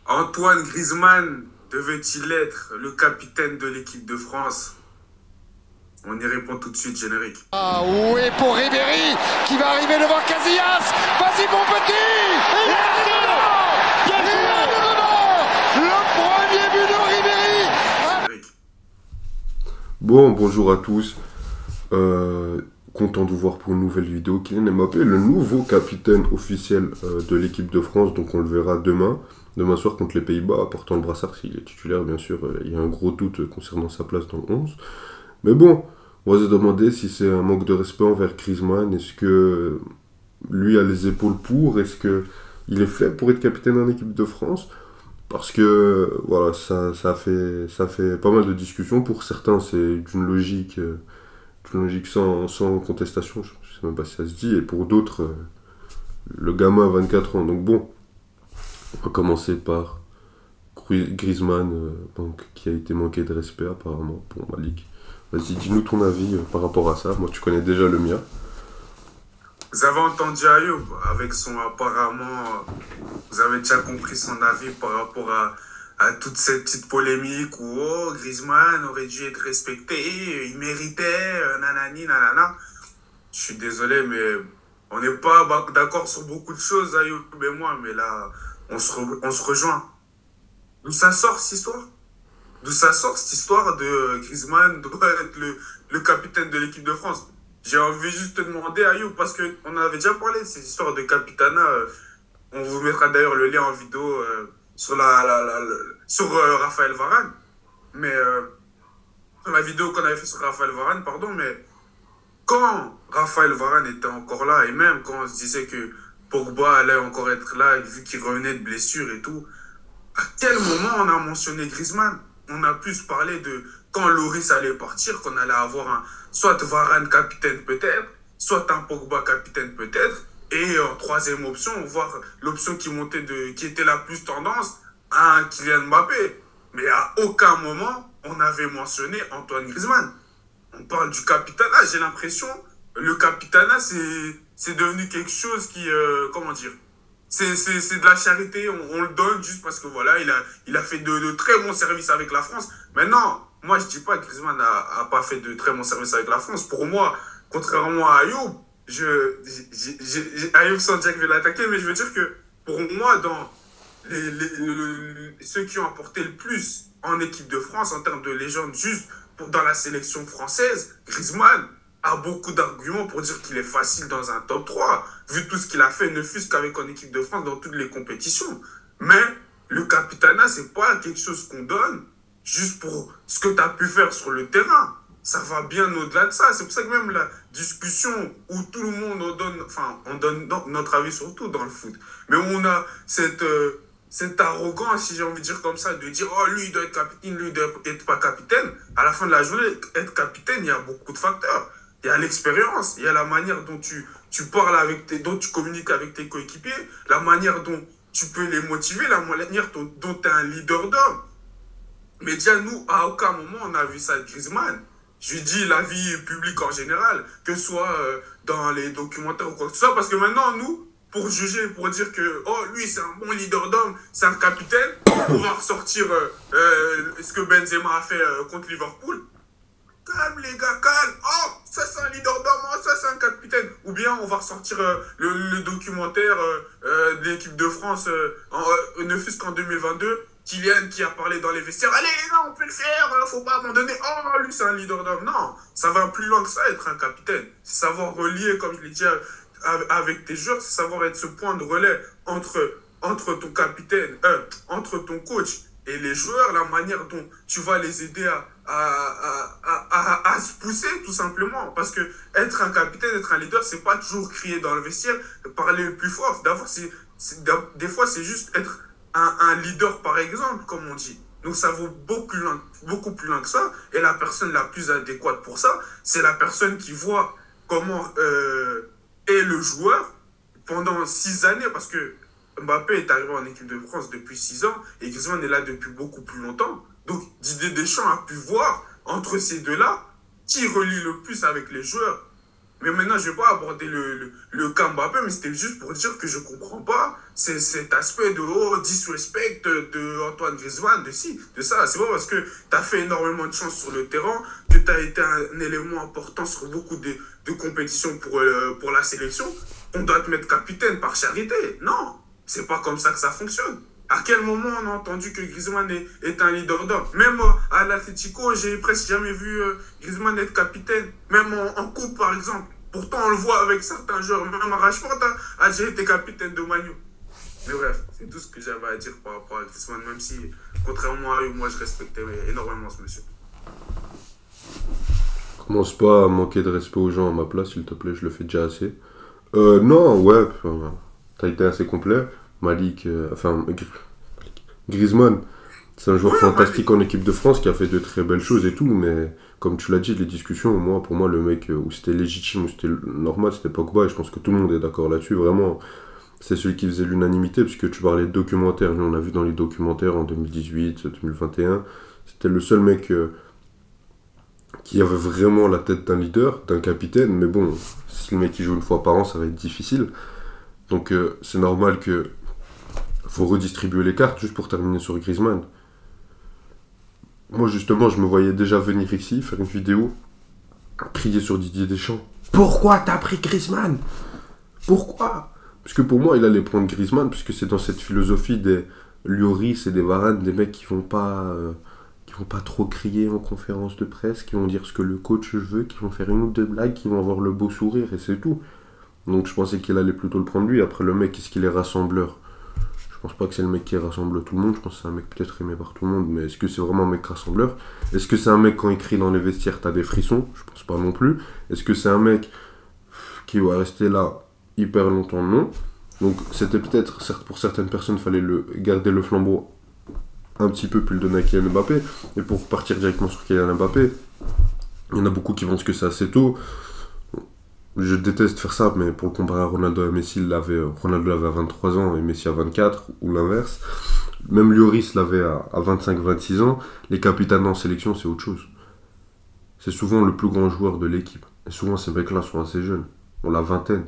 Antoine Griezmann devait-il être le capitaine de l'équipe de France? On y répond tout de suite, générique. Ah oui, pour Ribéry qui va arriver devant Casillas. Vas-y mon petit. Il est dedans. Il est dedans. Le premier but de Ribéry. Bon, bonjour à tous. Content de vous voir pour une nouvelle vidéo. Kylian Mbappé est le nouveau capitaine officiel de l'équipe de France, donc on le verra demain soir contre les Pays-Bas, portant le brassard s'il est titulaire, bien sûr. Il y a un gros doute concernant sa place dans le 11. Mais bon, on va se demander si c'est un manque de respect envers Griezmann. Est-ce que lui a les épaules pour? Est-ce qu'il est fait pour être capitaine en équipe de France? Parce que voilà, ça fait pas mal de discussions. Pour certains, c'est d'une logique sans contestation. Je sais même pas si ça se dit. Et pour d'autres, le gamin a 24 ans. Donc bon, on va commencer par Griezmann, donc, qui a été manqué de respect apparemment pour Malik. Vas-y, dis-nous ton avis par rapport à ça. Moi, tu connais déjà le mien. Vous avez entendu Ayoub avec son apparemment. Vous avez déjà compris son avis par rapport à toute cette petite polémique où oh, Griezmann aurait dû être respecté, il méritait, nanani, nanana. Je suis désolé, mais on n'est pas d'accord sur beaucoup de choses, Ayoub et moi, mais là, on se rejoint. D'où ça sort cette histoire? D'où ça sort cette histoire de Griezmann doit être le capitaine de l'équipe de France? J'ai envie juste de te demander, Ayoub, parce qu'on avait déjà parlé de ces histoires de capitana. On vous mettra d'ailleurs le lien en vidéo sur Raphaël Varane. Mais sur la vidéo qu'on avait fait sur Raphaël Varane, pardon, mais quand Raphaël Varane était encore là, et même quand on se disait que Pogba allait encore être là, vu qu'il revenait de blessure et tout, à quel moment on a mentionné Griezmann? On a plus parlé de quand Lloris allait partir, qu'on allait avoir soit Varane capitaine peut-être, soit un Pogba capitaine peut-être, et en troisième option, voir l'option qui était la plus tendance, un Kylian Mbappé. Mais à aucun moment, on avait mentionné Antoine Griezmann. On parle du capitana, j'ai l'impression, le capitana, c'est devenu quelque chose qui, comment dire, c'est de la charité, on le donne juste parce que voilà, il a fait de très bons services avec la France. Maintenant, moi je dis pas que Griezmann n'a pas fait de très bons services avec la France. Pour moi, contrairement à Ayoub, Ayoub sans dire que je vais l'attaquer, mais je veux dire que pour moi, dans ceux qui ont apporté le plus en équipe de France en termes de légende, juste dans la sélection française, Griezmann a beaucoup d'arguments pour dire qu'il est facile dans un top 3 vu tout ce qu'il a fait, ne fût-ce qu'avec en équipe de France dans toutes les compétitions. Mais le capitana, c'est pas quelque chose qu'on donne juste pour ce que tu as pu faire sur le terrain. Ça va bien au-delà de ça. C'est pour ça que même la discussion où tout le monde on donne notre avis sur tout dans le foot, mais où on a cette arrogance, si j'ai envie de dire comme ça, de dire oh lui il doit être capitaine, lui il doit être pas capitaine. À la fin de la journée, être capitaine, il y a beaucoup de facteurs. Il y a l'expérience, il y a la manière dont tu parles dont tu communiques avec tes coéquipiers, la manière dont tu peux les motiver, la manière dont tu es un leader d'homme. Mais déjà, nous, à aucun moment, on a vu ça de Griezmann. Je dis la vie publique en général, que ce soit dans les documentaires ou quoi que ce soit, parce que maintenant, nous, pour juger, pour dire que oh, lui, c'est un bon leader d'homme, c'est un capitaine, on va ressortir ce que Benzema a fait contre Liverpool. Calme les gars, calme. Oh, ça c'est un leader d'homme, oh, ça c'est un capitaine. Ou bien on va ressortir le documentaire de l'équipe de France, ne fût-ce qu'en 2022, Kylian qui a parlé dans les vestiaires. Allez les gars, on peut le faire, faut pas abandonner. Oh, lui c'est un leader d'homme. Non, ça va plus loin que ça, être un capitaine. C'est savoir relier, comme je l'ai dit, avec tes joueurs, c'est savoir être ce point de relais entre ton capitaine, entre ton coach et les joueurs, la manière dont tu vas les aider à se pousser, tout simplement. Parce que être un capitaine, être un leader, c'est pas toujours crier dans le vestiaire, parler le plus fort. D'abord, des fois, c'est juste être un leader, par exemple, comme on dit. Donc, ça vaut beaucoup plus loin que ça. Et la personne la plus adéquate pour ça, c'est la personne qui voit comment est le joueur pendant 6 années. Parce que Mbappé est arrivé en équipe de France depuis 6 ans et Griezmann est là depuis beaucoup plus longtemps. Donc Didier Deschamps a pu voir entre ces deux-là qui relie le plus avec les joueurs. Mais maintenant, je ne vais pas aborder le cas Mbappé, mais c'était juste pour dire que je ne comprends pas cet aspect de disrespect de Antoine Griezmann, de ci, de ça. C'est pas parce que tu as fait énormément de chance sur le terrain que tu as été un élément important sur beaucoup de compétitions pour la sélection. On doit te mettre capitaine par charité. Non, c'est pas comme ça que ça fonctionne. À quel moment on a entendu que Griezmann est un leader d'homme? Même à l'Atlético, j'ai presque jamais vu Griezmann être capitaine. Même en coupe, par exemple. Pourtant, on le voit avec certains joueurs. Même Rashford a déjà été capitaine de Man U. Mais bref, c'est tout ce que j'avais à dire par rapport à Griezmann. Même si, contrairement à eux, moi, je respectais énormément ce monsieur. Commence pas à manquer de respect aux gens à ma place, s'il te plaît, je le fais déjà assez. Non, ouais, t'as été assez complet. Griezmann, c'est un joueur fantastique en équipe de France qui a fait de très belles choses et tout, mais comme tu l'as dit, les discussions, pour moi, le mec où c'était légitime, où c'était normal, c'était Pogba, et je pense que tout le monde est d'accord là-dessus. Vraiment, c'est celui qui faisait l'unanimité, puisque tu parlais de documentaires. Nous, on a vu dans les documentaires en 2018, 2021, c'était le seul mec qui avait vraiment la tête d'un leader, d'un capitaine, mais bon, si le mec il joue une fois par an, ça va être difficile. Donc c'est normal que faut redistribuer les cartes. Juste pour terminer sur Griezmann. Moi justement, je me voyais déjà venir ici, faire une vidéo, crier sur Didier Deschamps. Pourquoi t'as pris Griezmann? Pourquoi? Parce que pour moi, il allait prendre Griezmann, puisque c'est dans cette philosophie des Lloris et des Varane, des mecs qui vont pas trop crier en conférence de presse, qui vont dire ce que le coach veut, qui vont faire une ou deux blagues, qui vont avoir le beau sourire, et c'est tout. Donc je pensais qu'il allait plutôt le prendre lui. Après, le mec, est-ce qu'il est rassembleur? Je pense pas que c'est le mec qui rassemble tout le monde. Je pense que c'est un mec peut-être aimé par tout le monde. Mais est-ce que c'est vraiment un mec rassembleur? Est-ce que c'est un mec, quand il crie dans les vestiaires, t'as des frissons? Je pense pas non plus. Est-ce que c'est un mec qui va rester là hyper longtemps? Non. Donc c'était peut-être, certes, pour certaines personnes, il fallait garder le flambeau un petit peu, puis le donner à Kylian Mbappé. Et pour partir directement sur Kylian Mbappé, il y en a beaucoup qui pensent que c'est assez tôt. Je déteste faire ça, mais pour le comparer à Ronaldo et Messi, Ronaldo l'avait à 23 ans et Messi à 24, ou l'inverse. Même Lloris l'avait à 25-26 ans. Les capitaines en sélection, c'est autre chose. C'est souvent le plus grand joueur de l'équipe. Et souvent, ces mecs-là sont assez jeunes. On la vingtaine,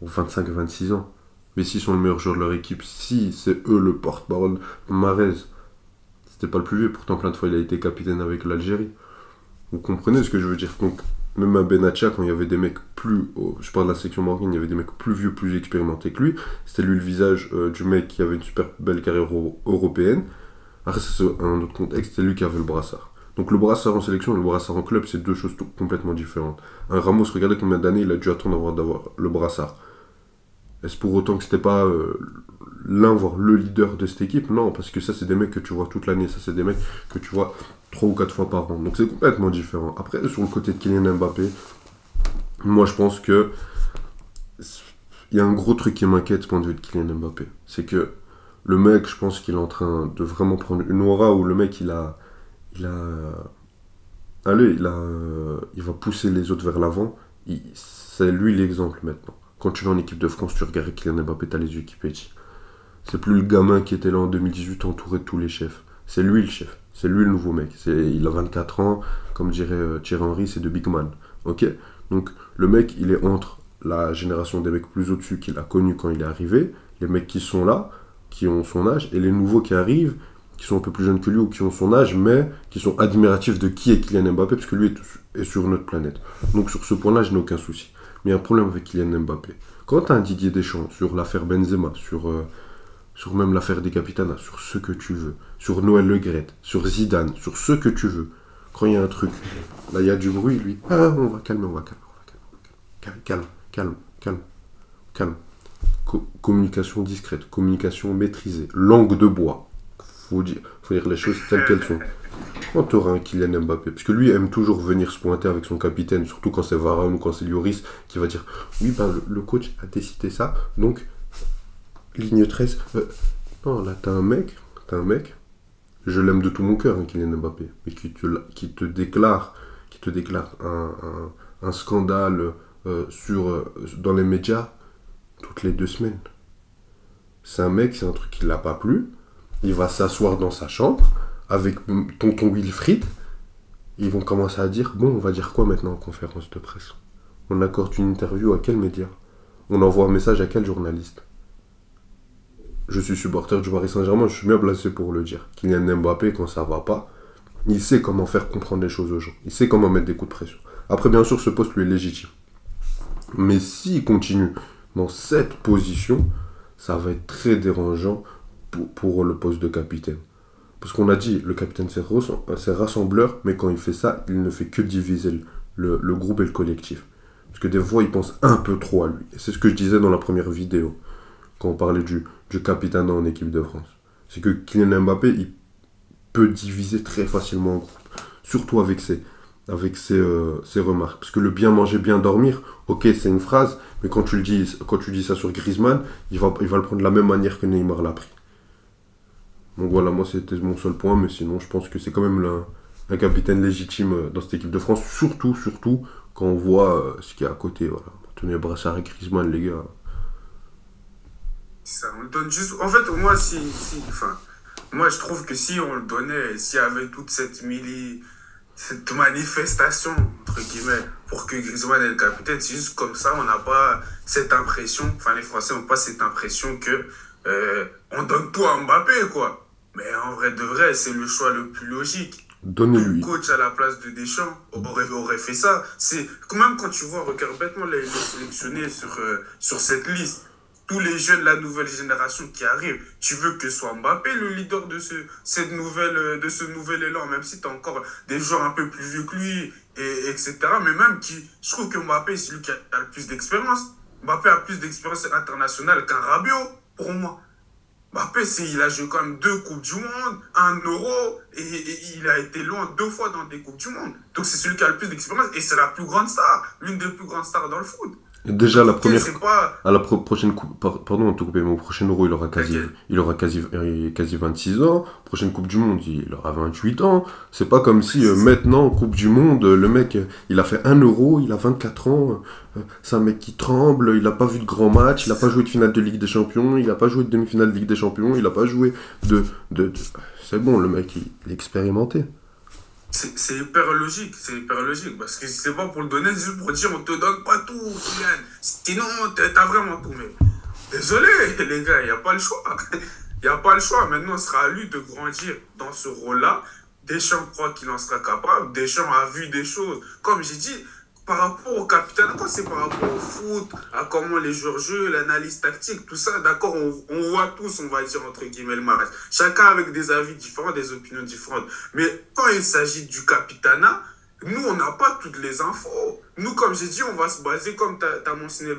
ou 25-26 ans. Messi sont le meilleur joueur de leur équipe. Si, c'est eux le porte-parole. Mahrez, c'était pas le plus vieux, pourtant plein de fois il a été capitaine avec l'Algérie. Vous comprenez ce que je veux dire? Donc, même à Benatia, quand il y avait des mecs je parle de la section marocaine, il y avait des mecs plus vieux, plus expérimentés que lui. C'était lui le visage du mec qui avait une super belle carrière européenne. Après, ça, c'est un autre contexte, c'est lui qui avait le brassard. Donc le brassard en sélection et le brassard en club, c'est deux choses complètement différentes. Un Ramos, regardez combien d'années il a dû attendre d'avoir le brassard. Est-ce pour autant que c'était pas l'un, voire le leader de cette équipe? Non, parce que ça, c'est des mecs que tu vois toute l'année. Ça, c'est des mecs que tu vois 3 ou 4 fois par an. Donc c'est complètement différent. Après, sur le côté de Kylian Mbappé, moi, je pense que il y a un gros truc qui m'inquiète du point de vue de Kylian Mbappé. C'est que le mec, je pense qu'il est en train de vraiment prendre une aura où le mec, il va pousser les autres vers l'avant. C'est lui l'exemple maintenant. Quand tu vas en équipe de France, tu regardes Kylian Mbappé, t'as les yeux qui pétillent. C'est plus le gamin qui était là en 2018 entouré de tous les chefs. C'est lui le chef. C'est lui le nouveau mec. Il a 24 ans, comme dirait Thierry Henry, c'est de big man. Ok? Donc le mec, il est entre la génération des mecs plus au-dessus qu'il a connu quand il est arrivé, les mecs qui sont là, qui ont son âge, et les nouveaux qui arrivent, qui sont un peu plus jeunes que lui ou qui ont son âge, mais qui sont admiratifs de qui est Kylian Mbappé, parce que lui est sur notre planète. Donc sur ce point-là, je n'ai aucun souci. Mais il y a un problème avec Kylian Mbappé. Quand tu as un Didier Deschamps sur l'affaire Benzema, sur même l'affaire des Capitana, sur ce que tu veux, sur Noël Le Graët, sur Zidane, sur ce que tu veux, quand il y a un truc, là il y a du bruit, lui, on va calmer. Calme. Communication discrète, communication maîtrisée, langue de bois. Faut dire les choses telles qu'elles sont. Quand tu auras un Kylian Mbappé, parce que lui aime toujours venir se pointer avec son capitaine, surtout quand c'est Varane ou quand c'est Lloris, qui va dire oui, le coach a décidé ça, donc ligne 13. Non, là t'as un mec, je l'aime de tout mon cœur, hein, Kylian Mbappé, mais qui te déclare un scandale dans les médias toutes les 2 semaines. C'est un mec, c'est un truc qui l'a pas plu. Il va s'asseoir dans sa chambre avec tonton Wilfried. Ils vont commencer à dire, bon, on va dire quoi maintenant en conférence de presse? On accorde une interview à quel média? On envoie un message à quel journaliste? Je suis supporter du Paris Saint-Germain, je suis bien placé pour le dire. Kylian Mbappé, quand ça va pas, il sait comment faire comprendre les choses aux gens. Il sait comment mettre des coups de pression. Après, bien sûr, ce poste lui est légitime. Mais s'il continue dans cette position, ça va être très dérangeant pour le poste de capitaine. Parce qu'on a dit, le capitaine c'est rassembleur, mais quand il fait ça, il ne fait que diviser le groupe et le collectif. Parce que des fois, il pense un peu trop à lui. Et c'est ce que je disais dans la première vidéo, quand on parlait du capitaine en équipe de France. C'est que Kylian Mbappé, il peut diviser très facilement un groupe. Surtout avec ses remarques. Parce que le bien manger, bien dormir, ok, c'est une phrase, mais quand tu dis ça sur Griezmann, il va le prendre de la même manière que Neymar l'a pris. Donc voilà, moi c'était mon seul point, mais sinon je pense que c'est quand même un capitaine légitime dans cette équipe de France, surtout quand on voit ce qu'il y a à côté. Voilà. Tenez le brassard et Griezmann, les gars. Ça, on le donne juste. En fait, moi je trouve que si on le donnait, s'il y avait toute cette manifestation, entre guillemets, pour que Griezmann est le capitaine, c'est juste comme ça, on n'a pas cette impression, les Français n'ont pas cette impression que on donne tout à Mbappé, quoi. Mais en vrai de vrai, c'est le choix le plus logique. Donnez-lui. Tout coach à la place de Deschamps aurait fait ça. C'est même quand tu vois, regarde bêtement les sélectionnés sur cette liste. Tous les jeunes de la nouvelle génération qui arrivent, tu veux que ce soit Mbappé le leader de ce nouvel élan, même si tu as encore des joueurs un peu plus vieux que lui, etc. Mais même je trouve que Mbappé, c'est lui qui a le plus d'expérience. Mbappé a plus d'expérience internationale qu'un Rabiot, pour moi. Mbappé, il a joué quand même 2 Coupes du Monde, 1 Euro, et il a été loin 2 fois dans des Coupes du Monde. Donc c'est celui qui a le plus d'expérience, et c'est la plus grande star, l'une des plus grandes stars dans le foot. Déjà, à la prochaine coupe, pardon, te couper, mais au prochain Euro, il aura quasi 26 ans. Prochaine Coupe du Monde, il aura 28 ans. C'est pas comme si maintenant, Coupe du Monde, le mec, il a fait 1 Euro, il a 24 ans. C'est un mec qui tremble, il a pas vu de grands matchs, il a pas joué de finale de Ligue des Champions, il a pas joué de demi-finale de Ligue des Champions, il a pas joué C'est bon, le mec, il est expérimenté. C'est hyper logique, parce que c'est pas pour le donner, c'est juste pour dire on te donne pas tout, Kylian. Sinon, t'as vraiment tout, mais désolé, les gars, il n'y a pas le choix. Il n'y a pas le choix. Maintenant, ce sera à lui de grandir dans ce rôle-là. Deschamps croit qu'il en sera capable. Deschamps a vu des choses. Comme j'ai dit, par rapport au capitaine, quand c'est par rapport au foot, à comment les joueurs jouent, l'analyse tactique, tout ça, d'accord, on voit tous, on va dire, entre guillemets, le match. Chacun avec des avis différents, des opinions différentes. Mais quand il s'agit du capitanat, nous, on n'a pas toutes les infos. Nous, comme j'ai dit, on va se baser, comme tu as mentionné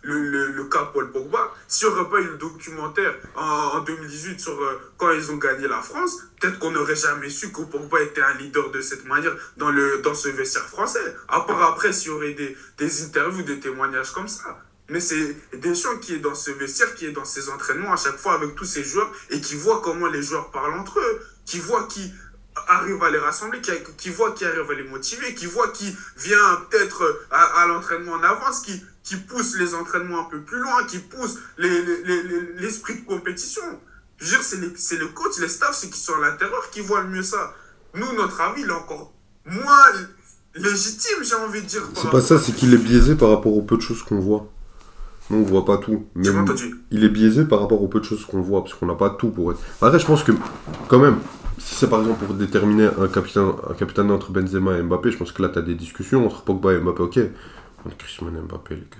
le cas Paul Pogba. Si on n'aurait pas eu le documentaire en 2018 sur quand ils ont gagné la France, peut-être qu'on n'aurait jamais su que Pogba était un leader de cette manière dans ce vestiaire français. À part après, s'il y aurait des interviews, des témoignages comme ça. Mais c'est Deschamps qui est dans ce vestiaire, qui est dans ses entraînements à chaque fois avec tous ses joueurs et qui voit comment les joueurs parlent entre eux, qui voit qui arrive à les rassembler, qui voit qui arrive à les motiver, qui voit qui vient peut-être à l'entraînement en avance, qui pousse les entraînements un peu plus loin, qui pousse l'esprit de compétition. Je veux dire, c'est le coach, les staffs, ceux qui sont à l'intérieur, qui voient le mieux ça. Nous, notre avis, il est encore moins légitime, j'ai envie de dire. C'est pas ça, c'est qu'il est biaisé par rapport aux peu de choses qu'on voit. Nous, on voit pas tout. Mais il est biaisé par rapport aux peu de choses qu'on voit, parce qu'on n'a pas tout pour être... Après, je pense que, quand même, si c'est par exemple pour déterminer un capitaine entre Benzema et Mbappé, je pense que là, tu as des discussions entre Pogba et Mbappé, ok. Entre Griezmann et Mbappé, les gars.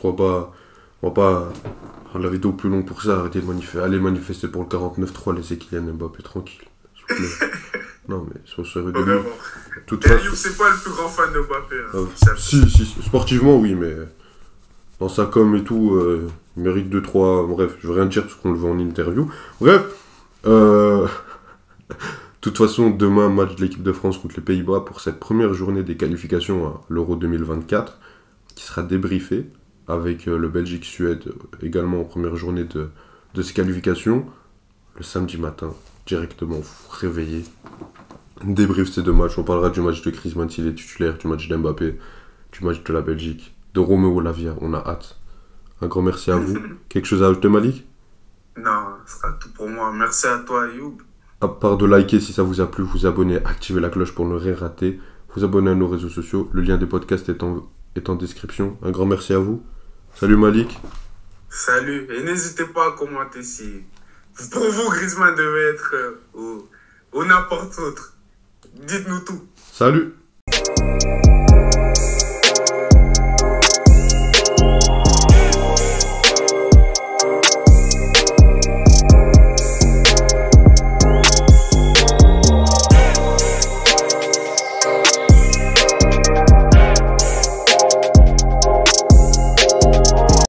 On va pas rendre la vidéo plus longue pour ça, arrêter de manifester pour le 49-3, laissez Kylian Mbappé tranquille. S'il vous plaît. Non, mais sois sérieux de lui. C'est pas le plus grand fan de Mbappé. Si, sportivement, oui, mais dans sa com et tout, il mérite 2-3. Bref, je veux rien dire parce qu'on le voit en interview. Bref, de toute façon, demain, match de l'équipe de France contre les Pays-Bas pour cette première journée des qualifications à l'Euro 2024, qui sera débriefé avec le Belgique-Suède également en première journée de ces qualifications, le samedi matin, directement, vous réveillez. Débrief ces 2 matchs, on parlera du match de Griezmann s'il est titulaire, du match d'Mbappé, du match de la Belgique, de Roméo Lavia, on a hâte. Un grand merci à vous. Quelque chose à ajouter, Malik? Non, ce sera tout pour moi. Merci à toi, Ayoub. À part de liker si ça vous a plu, vous abonner, activer la cloche pour ne rien rater. vous abonner à nos réseaux sociaux. Le lien des podcasts est en description. Un grand merci à vous. Salut Malik. Salut. Et n'hésitez pas à commenter si pour vous Griezmann devait être ou n'importe autre. Dites-nous tout. Salut.